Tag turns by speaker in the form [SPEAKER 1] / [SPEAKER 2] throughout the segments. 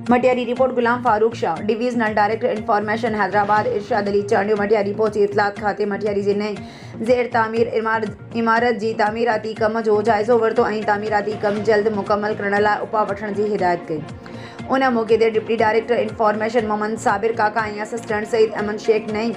[SPEAKER 1] Matiari report Ghulam Farooq Shah divisional director information Hyderabad Irshad Ali Chandio Matiari पहुंची इतलात खाते मटियारी जे नए ज़ेर तामीर इमारत जी तामीराती कम जो जायज़ो वरितो ऐं तामीराती कम जल्द मुकम्मल करण लाइ उपा वठण जी हिदायत कई। उन मौके ते deputy director information Mohammad Sabir Kaka ऐं असिस्टेंट सईद अहमद शेख नई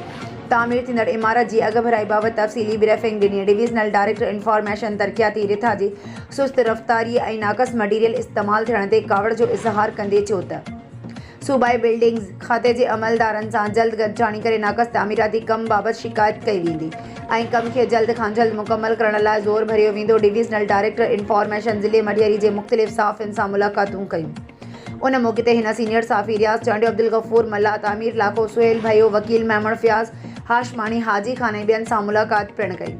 [SPEAKER 1] तामीर थींदड़ इमारत जी अघ भराई बाबति तफ़सीली ब्रीफिंग ॾिनी। डिवीजनल डायरेक्टर इंफॉर्मेशन तरक़ियाती रिथा जी सुस्त रफ़्तारी ऐं नाक़स मटीरियल इस्तेमालु थियण ते कावड़ जो इज़हार कंदे चयो त सूबाई बिल्डिंग्स खाते जे अमलदारनि सां जल्द गॾिजाणी करे नाक़स तामीराती कम बाबति शिकायत कई वेंदी ऐं कम खे जल्द खां जल्द मुकम्मल करण लाइ ज़ोर भरियो वेंदो। डिवीजनल डायरेक्टर इंफॉर्मेशन ज़िले मटियारी जे मुख़्तलिफ़ साफ़ियुनि सां मुलाक़ातूं कयूं। उन मौके ते हिन सीनियर साफ़ी रियाज़ चांडियो अब्दुल गफ़ूर मल्ला तामीर इलाक़ो सुहेल भयो वकील महमूद फ़याज़ हाशमानी हाजी खान ऐं ॿियनि सां मुलाक़ात पिणु कई।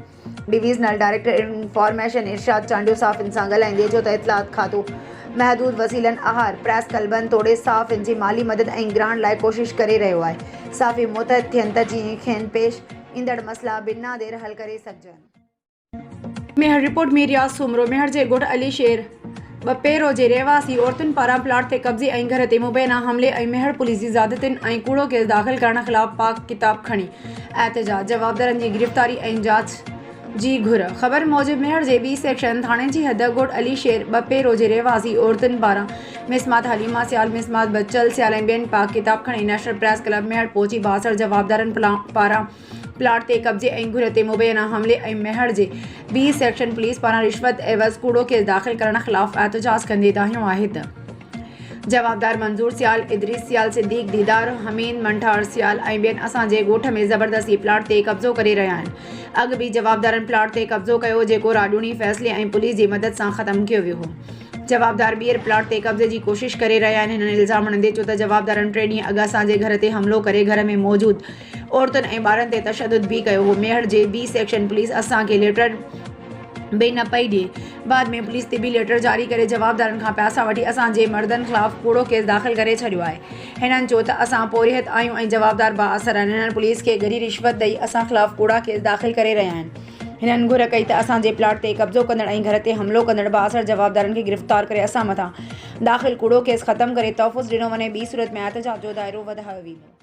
[SPEAKER 1] डिवीजनल डायरेक्टर इंफॉर्मेशन इरशाद चांडियो साफ़ियुनि सां ॻाल्हाईंदे चयो त इतलात खातो महदूद वसीलनि आहार प्रेस कलबनि तोड़े साफ़ियुनि जी माली मदद ऐं ग्रांट लाइ कोशिश करे रहियो आहे। साफ़ी मुतहद थियनि त जीअं खेनि पेश ईंदड़ मसइला बिना देर हल करे सघजनि। मेहर रिपोर्ट में रियाज़ सुमरो मेहर जे ॻोठ अली शेर बपेरो जे रहवासी औरतुनि पारां प्लाट ते कब्ज़े ऐं घर ते मुबैना हमले ऐं मेहर पुलिस जी ज़्यादतियुनि ऐं कूड़ो केस दाख़िल करण ख़िलाफ़ पाक किताब खणी एहतजाज जवाबदारनि जी गिरफ़्तारी ऐं जांच जी घुर। ख़बर मूजिबि मेहर जे बी सेक्शन थाणे जी हद ॻोठ अली शेर बपेरो जे रहवासी औरतुनि पारां मिसमात हलीमा सियाल मिसमात बचल सियाल ऐं ॿियनि पाक किताब खणी नेशनल प्रेस क्लब मेहर पहुची 62 जवाबदारनि पारां प्लाट ते कब्ज़े ऐं घुर ते मुबैना हमले ऐं मेहर जे बी सेक्शन पुलिस पारां रिश्वत एवज़ कूड़ो केस दाख़िल करण ख़िलाफ़ एहतजाज कंदे दाहियो आहे त जवाबदार मंजूर सियाल इदरीस सियाल सिद्दीक दीदार हमीद मंठार सियाल ऐं ॿियनि असांजे ॻोठ में ज़बरदस्ती प्लाट ते कब्ज़ो करे रहिया आहिनि। अॻु बि जवाबदारनि प्लाट ते कब्ज़ो कयो जेको राॼूनी फ़ैसिले ऐं पुलिस जी मदद सां ख़तमु कयो वियो हो। जवाबदार ॿीहर प्लाट ते कब्ज़े जी कोशिश करे रहिया आहिनि। हिननि इल्ज़ाम हणंदे चयो त जवाबदारनि 3 ॾींहं अॻु असांजे घर ते हमिलो करे घर में मौजूदु औरतुनि ऐं ॿारनि ते तशदुद बि कयो हो। मेहर जे बी सेक्शन पुलिस असांखे लेटर बि न पई ॾिए। बाद में पुलिस ते बि लेटर जारी करे जवाबदारनि खां पैसा वठी असांजे मर्दनि ख़िलाफ़ कूड़ो केस दाख़िल करे छॾियो आहे। हिननि चयो त असां पोरियत आहियूं ऐं जवाबदार बाअसर आहिनि। हिननि पुलिस खे गरी रिश्वत ॾेई असां ख़िलाफ़ कूड़ा केस दाख़िल करे रहिया आहिनि। हिननि घुर कई त असांजे प्लाट ते कब्ज़ो कंदड़ ऐं घर ते हमिलो कंदड़ बाअसर जवाबदारनि खे गिरफ़्तार करे असां मथां दाख़िल कूड़ो केस ख़तमु करे तहफ़ुज़ ॾिनो वञे। ॿी सूरत में एहतजाज जो दाइरो वधायो वेंदो।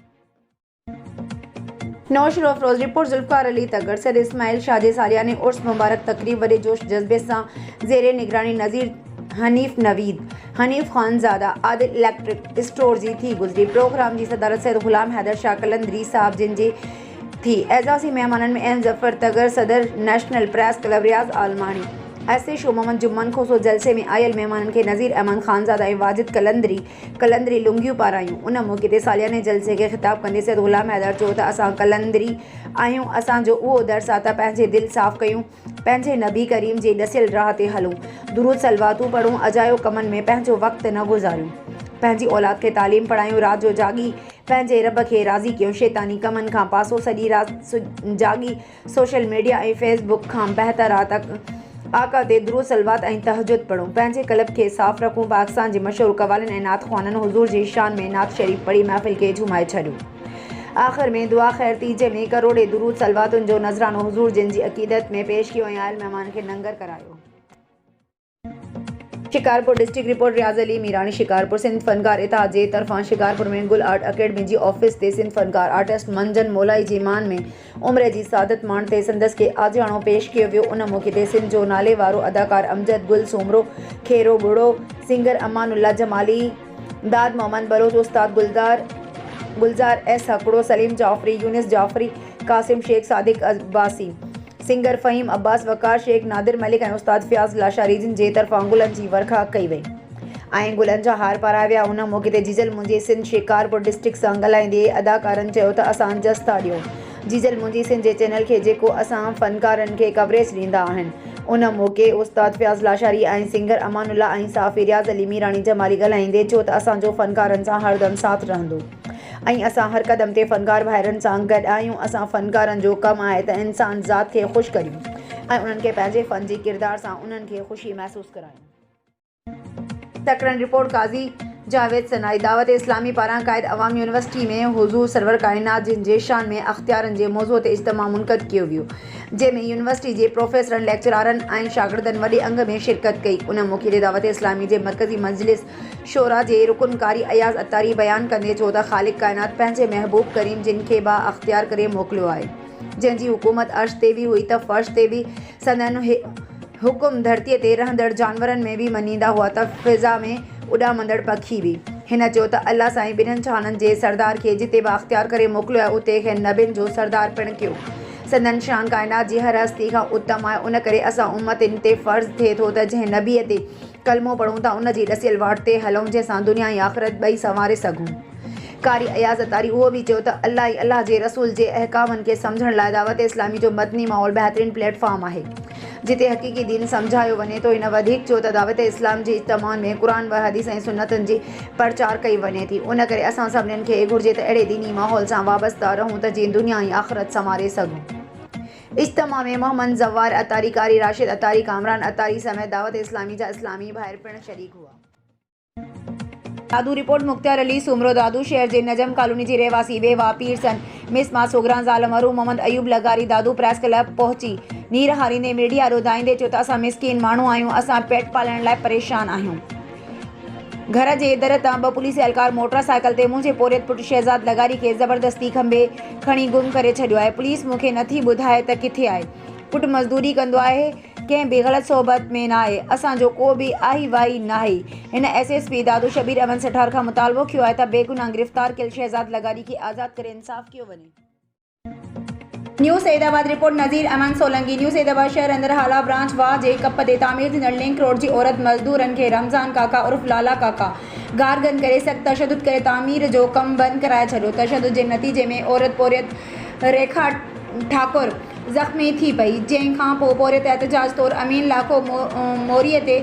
[SPEAKER 1] नौशर अफरोज़ रिपोर्ट ज़ुल्फ़िकार अली तगर सैद इस्माइल शाह जे सालियाने उर्स मुबारक तक़रीब वॾे जोश जज़्बे सां ज़ेरे निगरानी नज़ीर हनीफ़ नवीद हनीफ़ ख़ानज़ादा आदिल इलेक्ट्रिक स्टोर जी थी गुज़री। प्रोग्राम जी सदारत सैद ग़ुलाम हैदर शाह कलंदरी साहब जिन जी थी। एज़ाज़ी मेहमाननि में अहम ज़फ़र तगर सदर नेशनल प्रेस क्लब रियाज़ आलमानी ऐसे शो मोहम्मद जुम्मन खोसो जलसे में आयल मेहमाननि खे नज़ीर अहमद ख़ानज़ादा ऐं वाजिद कलंदरी लुंगियूं पारायूं। उन मौके ते सालियाने जलसे खे ख़िताब कंदे सैद ग़ुलाम हैदर चयो त असां कलंदरी आहियूं। असांजो उहो दर्स आहे त पंहिंजे दिलि साफ़ कयूं पंहिंजे नबी करीम जे ॾसियल राह ते हलूं दुरूद सलवातूं पढ़ूं अजायो कमनि में पंहिंजो वक़्तु न गुज़ारियूं पंहिंजी औलाद खे तालीम पढ़ायूं राति जो जागी पंहिंजे रब खे राज़ी कयूं शैतानी कमनि खां पासो सॼी राति जागी सोशल मीडिया ऐं फेसबुक खां बहितर आहे त आका ते दुरूद सलवात ऐं तहजुद पढ़ूं पंहिंजे क़ल्ब खे साफ़ रखूं। पाकिस्तान जे मशहूरु कवालिन ऐं नात ख़्वाननि हुज़ूर जी शान में नात शरीफ़ पढ़ी महफ़िल खे झुमाए छॾियो। आख़िर में दुआ ख़ैर तीजे में करोड़े दुरूद सलवातुनि जो नज़रानो हुज़ूर जिन जी अक़ीदत में पेश कयो ऐं आयल महिमान खे नंगर करायो। शिकारपुर डिस्ट्रिक्ट रिपोर्ट रियाज़ अली मीरानी शिकारपुर सिंध फनकार इत्तेहाद जे तरफ़ां शिकारपुर में गुल आर्ट अकेडमी जी ऑफिस ते सिंध फनकार आर्टिस्ट मंजन मोलाई जी मान में उमिरि जी सादत मान ते संदसि खे आजियाणो पेश कयो वियो। उन मौके ते सिंध जो नाले वारो अदाकार अमजद गुल सोमरो खेरो बुढ़ो सिंगर अमानुल्ला जमाली दाद मोहम्मद बलोच उस्ताद गुलजार एस हकड़ो सलीम जाफ़री यूनिस जाफ़री कासिम शेख सादिक अब्बासी सिंगर फ़हीम अब्बास वकार शेख नादिर मलिक ऐं उस्ताद फ़याज़ लाशारी जिन जे तरफ़ां गुलनि जी वर्खा कई वई ऐं गुलनि जा हार पाराया विया। उन मौके ते जीजल मुंहिंजी सिंध शिकारपुर डिस्ट्रिक्ट सां ॻाल्हाईंदे अदाकारनि चयो त असां जस था ॾियूं जीजल मुंहिंजी सिंध जे चैनल खे जेको असां फ़नकारनि खे कवरेज ॾींदा आहिनि। उन मौके उस्ताद फ़याज़ लाशारी ऐं सिंगर अमानुल्ला ऐं साफ़ी रियाज़ अली मीरानी जमाली ॻाल्हाईंदे चयो त असांजो फ़नकारनि सां हरदम साथ रहंदो ऐं असां हर क़दम ते फ़नकार भाइरनि सां गॾु आहियूं। असां फ़नकारनि जो कमु आहे त इंसान ज़ात खे ख़ुशि करियूं ऐं उन्हनि खे पंहिंजे फ़न जी किरदार सां उन्हनि खे ख़ुशी महसूसु करायूं। तकरन रिपोर्ट काज़ी जावेद सनाई दावत इस्लामी पारां क़ाइद अवाम यूनिवर्सिटी में हुज़ूर सरवर कायनात जिन जे शान में अख्तियारनि जे मौज़ूअ ते इज्तिमा मुनक़द कयो वियो, जंहिंमें यूनिवर्सिटी जे प्रोफेसरनि, लेक्चरारनि ऐं शागिर्दनि वॾे अंग में शिरकत कई। उन मौक़े ते दावत इस्लामी जे मरकज़ी मजलिस शोरा जे रुकन कारी अयाज़ अतारी बयान कंदे चयो त ख़ालिक कायनात पंहिंजे महबूब करीम जिन खे बा अख्तियार करे मोकिलियो आहे, जंहिंजी हुकूमत अर्श ते बि हुई त फ़र्श ते बि संदनि हुकुम धरतीअ ते रहंदड़ जानवरनि में बि मञींदा हुआ त फ़िज़ा में उॾामंदड़ पखी बि। हिन चयो त अल्लाह साईं ॿिन्हिनि जहाननि जे सरदार खे जिते बि अख्तियार करे मोकिलियो आहे उते खे नबियुनि जो सरदार पिणु कयो। संदन शान कायनात जी हर हस्ती खां उत्तम आहे। उन करे असां उम्मतिन ते फ़र्ज़ थिए थो त जंहिं नबीअ ते कलमो पढ़ूं था उन जी ॾसियल वाट ते हलूं जंहिंसां दुनिया ऐं आख़िरत ॿई संवारे सघूं। कारी अयाज़ अतारी उहो बि चयो त अल्लाह ई अल्लाह जे रसूल जे अहकामनि खे सम्झण लाइ दावत इस्लामी जो मदनी माहौल बहितरीन प्लेटफॉर्म आहे जिते हक़ीक़ी दीन सम्झायो वञे थो। हिन वधीक चयो त दावत इस्लाम जे इज्तिमाउनि में क़ुर व हदीस ऐं सुन्नतनि जी प्रचार कई वञे थी। उन करे असां सभिनीनि खे घुर्जे त अहिड़े दीनी माहौल सां वाबस्ता रहूं त जीअं दुनिया ऐं आख़िरत संवारे सघूं। इज्तिमा में मोहम्मद ज़वार अतारी, कारी राशिद अतारी, कामरान अतारी समेत दावत इस्लामी जा इस्लामी भाइर पिणु शरीक हुआ। दादू रिपोर्ट मुख्तियार अली सुमरो दादू शहर जे नजम कॉलोनी जी रहवासी बेवा पीरसन मिसमा सोगरा ज़ाल मरू मोहम्मद अयूब लगारी दादू प्रेस क्लब पहुची नीर हारींदे मीडिया ॿुधाईंदे चयो त असां मिसकीन माण्हू आहियूं, असां पेट पालण लाइ परेशान आहियूं। घर जे दर तां ॿ पुलिस एहलकार मोटरसाइकिल ते मुंहिंजे पोरियत पुटु शहज़ाद लगारी खे ज़बरदस्ती खंबे खणी गुम करे छॾियो आहे। पुलिस मूंखे नथी ॿुधाए त किथे आहे। पुटु मज़दूरी कंदो आहे, कंहिं बि ग़लति सोबत में न आहे, असांजो को बि आई वाई न आहे। हिन SSP दादू शबीर अहमद सठार खां मुतालबो कयो आहे त बेगुनाह गिरफ़्तार कयल शहज़ाद लगारी खे आज़ाद करे इंसाफ़ कयो वञे। न्यू सैदाबाद रिपोर्ट नज़ीर अमन सोलंकी न्यू सैदाबाद शहर अंदर हाला ब्रांच वाह जे कप ते तामीर थींदड़ लिंक रोड जी औरत मज़दूरनि खे रमज़ान काका उर्फ लाला काका गारगन करे सख़्त तशद्दुद करे तामीर जो कमु बंदि कराए छॾियो। तशद्दुद जे नतीजे में औरत पोरियत रेखा ठाकुर ज़ख़्मी थी पई, जंहिंखां पोइ पोरियत एहतजाज तौरु अमीन लाखो मोरीअ ते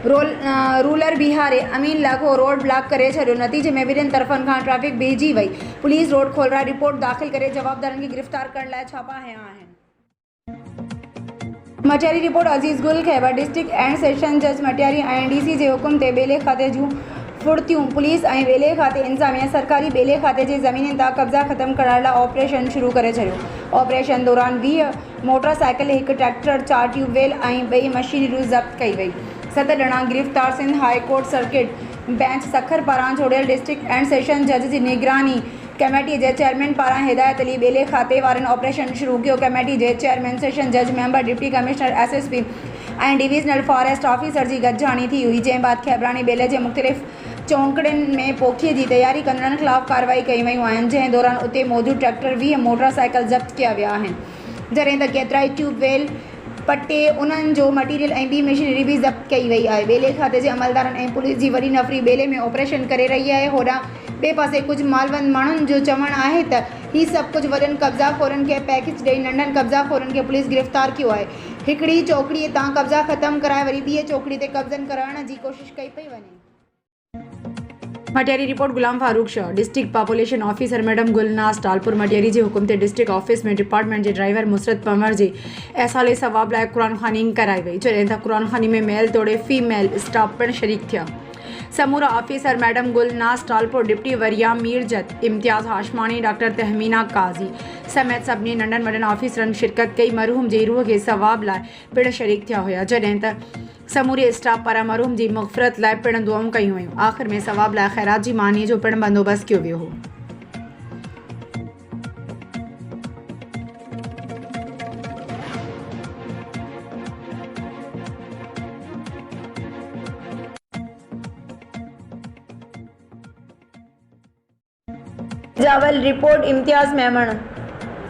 [SPEAKER 1] रूलर बिहारे अमीन लाखो रोड ब्लॉक करे छॾियो। नतीजे में ॿिन्हिनि तरफ़नि खां ट्रैफिक बीहजी वई। पुलिस रोड खोलराए रिपोर्ट दाख़िल करे जवाबदारनि खे गिरफ़्तार करण लाइ छापा हया आहिनि। मटियारी रिपोर्ट अज़ीज़ गुल खैबर डिस्ट्रिक्ट एंड सेशन जज मटियारी ऐं DC जे हुकुम ते ॿेले खाते जूं फुड़तियूं पुलिस ऐं ॿेले खाते इंतज़ामिया सरकारी ॿेले खाते जे ज़मीन तां कब्ज़ा ख़त्म करण लाइ ऑपरेशन शुरू करे छॾियो। ऑपरेशन दौरान 20 मोटरसाइकिल, हिकु ट्रैक्टर, 4 ट्यूबवेल ऐं 2 मशीनरियूं ज़ब्त कई वई। 7 ॼणा गिरफ़्तार। Sindh high court circuit bench Sukkur पारां जोड़ियल डिस्ट्रिक्ट एंड सेशन जज जी निगरानी कमेटी जे चेयरमैन पारां हिदायत अली ॿेले खाते वारनि ऑपरेशन शुरू कयो। कमेटी जे चेयरमैन, सेशन जज मेंबर, डिप्टी कमिश्नर, SSP ऐं डिवीज़नल फॉरेस्ट ऑफिसर जी गॾिजाणी थी हुई, जंहिं बाद खेबरानी ॿेले जे मुख़्तलिफ़ चौंकड़ियुनि में पोखीअ जी तयारी कंदड़नि ख़िलाफ़ कार्रवाई कई वयूं आहिनि, जंहिं दौरान उते मौजूदु ट्रैक्टर 20 मोटरसाइकिल ज़ब्त कया विया आहिनि, जॾहिं त केतिराई ट्यूबवेल, पटे, उन्हनि जो मटीरियल ऐं ॿी मशीनरी बि ज़ब्त कई वई आहे। ॿेले खाते जे अमलदारनि ऐं पुलिस जी वॾी नफ़री ॿेले में ऑपरेशन करे रही आहे। होॾां ॿिए पासे कुझु मालवंद माण्हुनि जो चवणु आहे त हीउ सभु कुझु वॾनि कब्ज़ाखोरनि खे पैकेज ॾेई नंढनि कब्ज़ाखोरनि खे पुलिस गिरफ़्तार कयो आहे। हिकिड़ी चौकड़ीअ तां कब्ज़ा ख़त्म कराए वरी ॿिए चौकड़ी ते कब्ज़नि कराइण जी कोशिशि कई पई वञे। Matiari report Ghulam Farooq Shah district population officer madam Gulnaz Talpur Matiari जे हुकुम ते डिस्ट्रिक्ट ऑफिस में डिपार्टमेंट जे ड्राइवर मुसरत पंवर जे ऐसाले सवाब लाइ क़ुरान ख़ानी कराई वई, जॾहिं त क़ुरान ख़ानी में मेल तोड़े फीमेल स्टाफ पिणु शरीक थिया। समूरा officer madam Gulnaz Talpur, deputy वरिया मीरजत, इम्तियाज़ हाशमानी, डॉक्टर तहमीना काज़ी समेत सभिनी नंढनि वॾनि ऑफिसरनि शिरकत कई। मरहूम जी रूह खे सवाब लाइ पिणु शरीक थिया हुया, जॾहिं त समूरे स्टाफ पारां मरहूम जी मग़फ़िरत लाइ पिणु दुआऊं कयूं वयूं। आख़िर में सवाब लाइ ख़ैरात जी मानी जो पिणु बंदोबस्तु कयो वियो हो। जावल रिपोर्ट इम्तियाज़ मेमण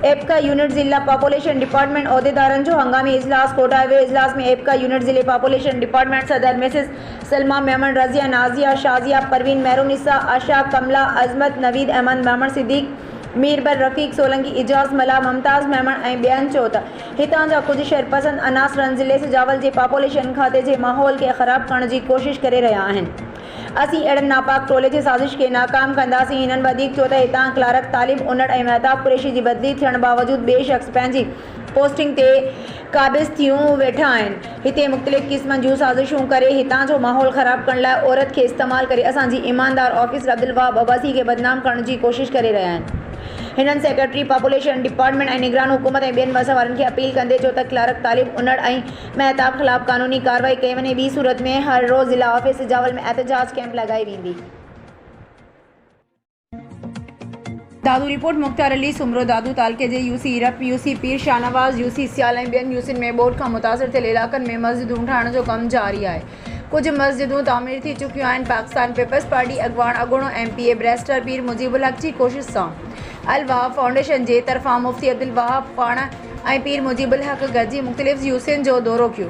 [SPEAKER 1] एपका यूनिट ज़िला पॉपुलेशन डिपार्टमेंट उहदेदारनि जो हंगामी इजलास कोटायो वियो। इजलास में एपका यूनिट ज़िले पॉपुलेशन डिपार्टमेंट सदर मिसिस सलमा मेमन, रज़िया, नाज़िया, शाज़िया, परवीन, मेहरुनिसा, आशा, कमला, अज़मत, नवीद अहमद मेमन, सिद्दीक, मीरबर, रफ़ीक सोलंकी, इजाज़ मला, मुमताज़ मेमन ऐं ॿियनि चयो त हितां जा कुझु शरपसंद अनासरनि ज़िले सिजावल जे पॉपुलेशन खाते जे माहौल खे ख़राब करण जी कोशिश करे रहिया आहिनि। असीं अहिड़नि नापाक टोले जी साज़िश खे नाकाम कंदासीं। हिननि वधीक चयो त हितां क्लार्क तालिब उनड़ ऐं महताब कुरैशी जी बदली थियण बावजूदु ॿिए शख़्स पंहिंजी पोस्टिंग ते क़ाबिज़ थियूं वेठा आहिनि। हिते मुख़्तलिफ़ क़िस्मनि जूं साज़िशूं करे हितां जो माहौल ख़राब करण लाइ औरत खे इस्तेमाल करे असांजी ईमानदार ऑफिसर अब्दुल वहाब अब्बासी खे बदनाम करण जी कोशिश करे रहिया आहिनि। हिननि सेक्रेटरी पॉपुलेशन डिपार्टमेंट ऐं निगरान हुकूमत ऐं ॿियनि मज़हब वारनि खे अपील कंदे चयो त क्लार्क तालिब उनड़ ऐं महताब ख़िलाफ़ क़ानूनी कार्रवाई कई वञे। ॿी सूरत में हर रोज़ ज़िला ऑफिस इजावल में एहतजाज कैंप लॻाई वेंदी। दादू रिपोर्ट मुख्तार अली सुमरो दादू तालके जे यूसी रप यूसी पीर शाहनवाज़ यूसी सियाल ऐं ॿियनि यूसियुनि में ॿोॾि खां मुतासिर थियल इलाइक़नि में मस्जिदूं ठाहिण जो कमु जारी आहे। कुझु मस्जिदूं तामीर थी चुकियूं आहिनि। पाकिस्तान पीपल्स पार्टी अॻवान अॻूणो MPA बैरिस्टर पीर मुजीबुल हक़ जी कोशिश सां अल वहाब फाउंडेशन जे तरफ़ां मुफ्ती अब्दुल वहाब पाण ऐं पीर मुजीबुल हक़ गॾिजी मुख़्तलिफ़ यूसियुनि जो दौरो कयो।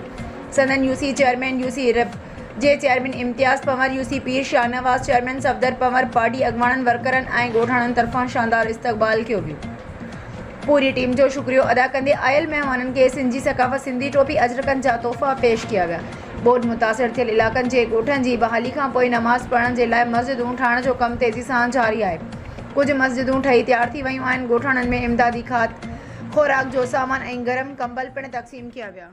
[SPEAKER 1] संदन यूसी चेयरमैन यूसी रप जे चेयरमैन इम्तियाज़ पंवर यूसी पीर शाहनवाज़ चेयरमैन सफ़दर पंवर पार्टी अॻवाननि वर्करनि ऐं ॻोठाणनि तरफ़ां शानदार इस्तक़बाल कयो वियो। पूरी टीम जो शुक्रियो अदा कंदे आयल महिमाननि खे सिंधी सक़ाफ़त सिंधी टोपी अजरकनि जा तोहफ़ा पेश कया विया। ॿोॾि मुतासिर थियल इलाइक़नि जे ॻोठनि जी बहाली खां पोइ नमाज़ पढ़ण जे लाइ मस्जिदूं ठाहिण जो कमु तेज़ी सां जारी आहे। कुझु मस्जिदूं ठही तयारु थी वियूं आहिनि। ॻोठाणनि में इमदादी खाद खुराक जो सामान ऐं गरम कंबल पिणु तक़सीम कया विया।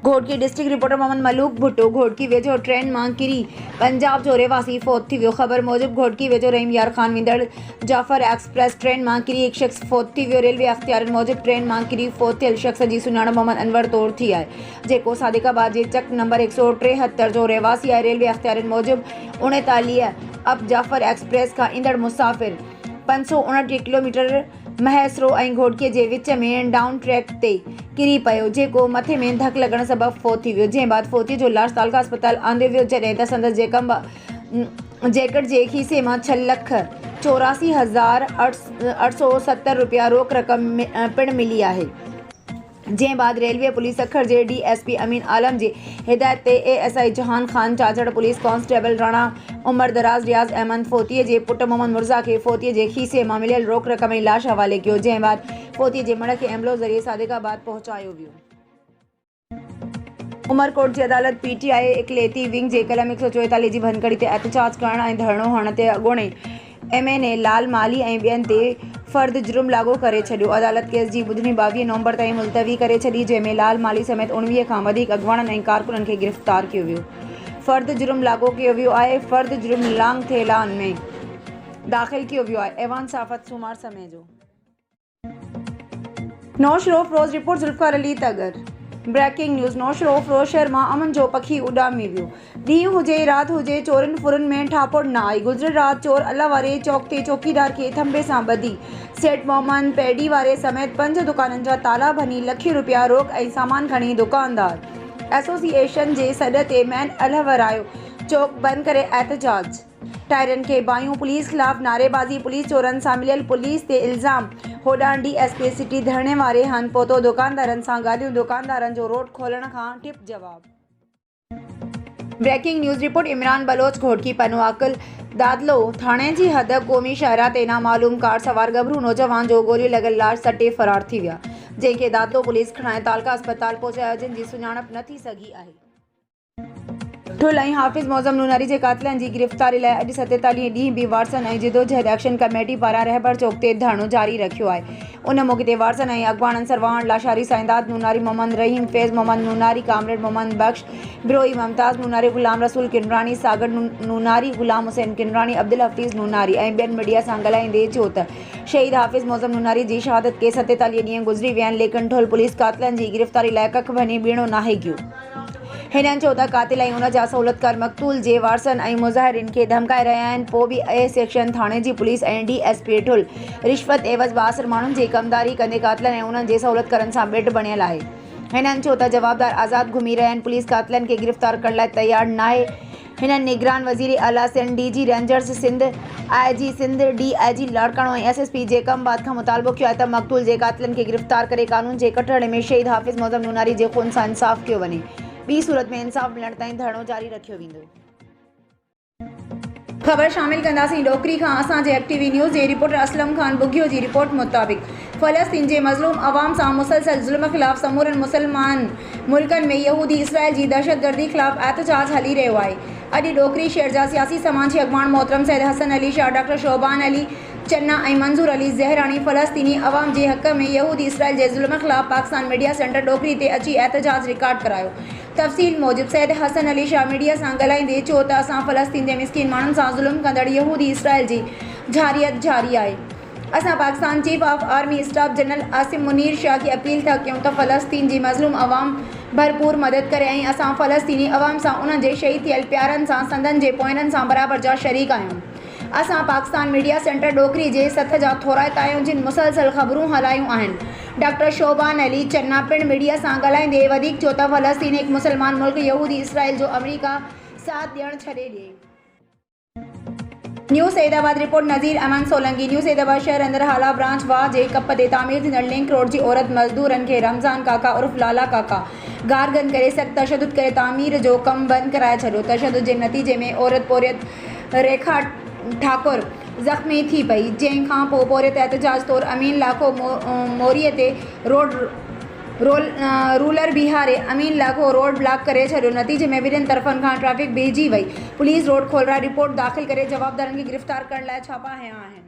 [SPEAKER 1] घोटकी डिस्ट्रिक्ट रिपोर्टर मोहम्मद मलूक भुट्टो घोटकी वेझो ट्रेन मां किरी पंजाब जो रहवासी फौत थी वियो। ख़बर मूजिबि घोटकी वेझो रहीम यार खान वेंदड़ जाफ़र एक्सप्रेस ट्रेन मां किरी हिकु शख़्स फौत थी वियो। रेलवे अख़्तियारनि मूजिबि ट्रेन मां किरी फौत थियल शख़्स जी सुञाणप मोहम्मद अनवर तौर थी आहे, जेको सादिकाबाद जे चक नंबर 173 जो रहवासी आहे। रेलवे अख़्तियारनि मूजिबि 39 अब जाफ़र एक्सप्रेस खां ईंदड़ मुसाफ़िर 559 किलोमीटर महसरो ऐं घोटकीअ जे विच में डाउन ट्रैक ते किरी पियो, जेको मथे में धकु लॻण सबबि फौत थी वियो। जंहिं बाद फौतीअ जो लाश तालका अस्पताल आंदो वियो, जॾहिं त संदसि जैकेट जे खीसे मां 6,84,870 रुपया रोक रक़म पिणु मिली आहे। जंहिं बाद रेलवे पुलिस अखर जे DSP अमीन आलम जी हिदायत ते ASI जहान खान चाचड़ पुलिस कांस्टेबल राणा उमर दराज रियाज़ अहमद फौतीअ जे पुटु मोहम्मद मुर्ज़ा खे फौतीअ जे खीसे मां मिलियल रोक रक़म ऐं लाश हवाले कयो। जंहिं बाद फौतीअ जे मड़ खे एम्बुलेंस ज़रिए सादिकाबाद पहुचायो वियो। उमरकोट जी अदालत PTI इक़लियती विंग जे कलम 144 जी भनकड़ी ते एहतजाज करण ऐं धरणो हणण ते अॻूणे MNA लाल माली ऐं ॿियनि ते फ़र्द जुर्म लागू करे छॾियो। अदालत केस जी ॿुधणी 22 नवंबर ताईं मुलतवी करे छॾी, जंहिंमें लाल माली समेत 19 खां वधीक अॻवाननि ऐं कारकुननि खे गिरफ़्तार कयो वियो। फ़र्द जुर्म लागू कयो वियो आहे। फ़र्द जुर्म लांग थेलान में दाख़िल कयो वियो आहे। ऐवान साफ़त सूमार समय जो Naushahro Feroze report Zulfiqar Ali Tagar. Breaking news Naushahro Feroze शहर मां अमन जो पखी उॾामी वियो। ॾींहुं हुजे राति हुजे चोरनि फुरनि में ठापोड़ न आई। गुज़िरियल राति चोर अल्ला वारे चौक ते चौकीदार खे थंबे सां ॿधी सेठ मोहम्मद पैडी वारे समेत 5 दुकाननि जा ताला भञी लखे रुपया रोक ऐं सामान खणी दुकानदार एसोसिएशन जे सॾ ते मैन अलहवर आयो। चौक बंदि करे एहतजाज। टायरनि खे बायूं पुलिस ख़िलाफ़ नारेबाज़ी। पुलिस चोरनि सां मिलियल पुलिस ते इल्ज़ाम। होॾां DSP सिटी धरणे वारे हंधि पहुतो दुकानदारनि सां ॻाल्हियूं। दुकानदारनि जो रोड खोलण खां टिप जवाब। Breaking news report Imran Baloch Ghotki पनो अकुल दादलो थाणे जी हद क़ौमी शाहरा ते नामालूम कार सवार गभरू नौजवान जो गोलियूं लॻल लाश सटे फ़रार थी विया, जंहिंखे दादलो पुलिस खणाए तालका अस्पताल पहुचायो, जिन जी सुञाणप न थी सघी आहे। ठुल ऐं हाफ़िज़ मौज़म नूनारी जे क़ातिलनि जी गिरफ़्तारी लाइ अॼु 47 ॾींहं बि वारसनि ऐं जिदोजहद एक्शन कमेटी पारां रहबर चौक ते धरणो जारी रखियो आहे। उन मौक़े ते वारसनि ऐं अॻवाननि सरवाण लाशारी साईंदाद नूनारी मोहम्मद रहीम फैज़ मोहम्मद नूनारी कामरेड मोहम्मद बख्श बिरोही मुमताज़ नूनारी ग़ुलाम रसूल किनरानी सागर नूनारी ग़ुलाम हुसैन किनरानी अब्दुल हफ़ीज़ नूनारी ऐं ॿियनि मीडिया सां ॻाल्हाईंदे चयो त शहीद हाफ़िज़ मौज़म नूनारी जी शहादत के 47 ॾींहं गुज़री विया आहिनि, लेकिन ठुल पुलिस क़ातिलनि जी गिरफ़्तारी लाइ कख भञी बीणो नाहे कयो। हिननि चयो त क़ातिल ऐं उन जा सहूलियतकार मक़तूल जे वारसनि ऐं मुज़ाहिरीन खे धमकाए रहिया आहिनि। पोइ बि A सेक्शन थाणे जी पुलिस ऐं DSP ठुल रिश्वत एवज़ बासर माण्हुनि जी कमदारी कंदे क़ातिलनि ऐं उन्हनि जे सहूलियतकारनि सां ॿिट बणियल आहे। हिननि चयो त जवाबदार आज़ादु घुमी रहिया आहिनि। पुलिस क़ातिलनि खे गिरफ़्तार करण लाइ तयारु नाहे। हिननि निगरान वज़ीर आला Sindh DG rangers Sindh IG Sindh DIG Larkana ऐं SSP जे कमबाद खां मुतालबो कयो आहे त मक़तूल जे क़ातिलनि खे गिरफ़्तार करे कानून जे कटहरे में शहीद हाफ़िज़ मौज़म नूनारी जे खून सां इंसाफ़ कयो वञे। ॿी सूरत में इंसाफ़ मिलण ताईं धरणो जारी रखियो वेंदो। ख़बर शामिल कंदासीं डोकरी खां। असांजे एक्टिवी न्यूज़ जे रिपोर्टर असलम खान बुघियो जी रिपोर्ट मुताबिक़ फ़लस्तीन जे मज़लूम अवाम सां मुसलसल ज़ुल्म ख़िलाफ़ समूरनि मुसलमान मुल्कनि में यहूदी इसराइल जी दहशतगर्दी ख़िलाफ़ एहतजाज हली रहियो आहे। अॼु डोकरी शहर जा सियासी समाजी अॻवान मोहतरम सैयद हसन अली शाह, डॉक्टर शोबान अली चन्ना ऐं मंज़ूर अली ज़हरानी फ़लस्तीनी अवाम जे हक़ में यहूदी इसराइल जे ज़ुल्म ख़िलाफ़ पाकिस्तान मीडिया सेंटर डोकरी ते अची एहतजाज रिकॉर्ड करायो। तफ़सील मूजिब सैयद हसन अली शाह मीडिया सां ॻाल्हाईंदे चयो त असां फ़लस्तीन जे मिस्कीन माण्हुनि सां ज़ुल्म कंदड़ यहूदी इसराइल जी जारियत जारी आहे। असां Pakistan chief of army staff general Asim Munir Shah खे अपील था कयूं त फ़लस्तीन जी मज़लूम अवाम भरपूर मदद करे ऐं असां फ़लस्तीनी अवाम सां उन्हनि जे शहीद थियल प्यारनि सां संदनि जे पोइननि सां बराबरि जा शरीक आहियूं। असां पाकिस्तान मीडिया सेंटर डोकरी जे सथ जा थोराइता आहियूं जिन मुसलसल ख़बरूं हलायूं आहिनि। डॉक्टर शोबान अली चन्ना पिणु मीडिया सां ॻाल्हाईंदे वधीक चयो त फ़लस्तीन हिकु मुसलमान मुल्क यहूदी इसराइल जो अमरीका साथ ॾियणु छॾे ॾिए। न्यूज़ सैदाबाद रिपोर्ट नज़ीर अमन सोलंकी। न्यूज़ सैदाबाद शहर अंदर हाला ब्रांच वाह जे कप ते तामीर थींदड़ लिंक रोड जी औरत मज़दूरनि खे रमज़ान काका उर्फ़ लाला काका गारगन करे सख़्त तशद्दुद करे तामीर जो कमु बंदि कराए छॾियो। तशद्दुद जे नतीजे में औरत पोरियत रेखा ठाकुर ज़ख़्मी थी पई, जंहिंखां पोइ पोरियत एहतजाज तौरु अमीन लाखो मोरीअ ते रूलर बिहारे अमीन लाखो रोड ब्लॉक करे छॾियो। नतीजे में ॿिन्हिनि तरफ़नि खां ट्रैफ़िक बीहजी वई। पुलिस रोड खोलराए रिपोर्ट दाख़िल करे जवाबदारनि खे गिरफ़्तार करण लाइ छापा हंया आहिनि।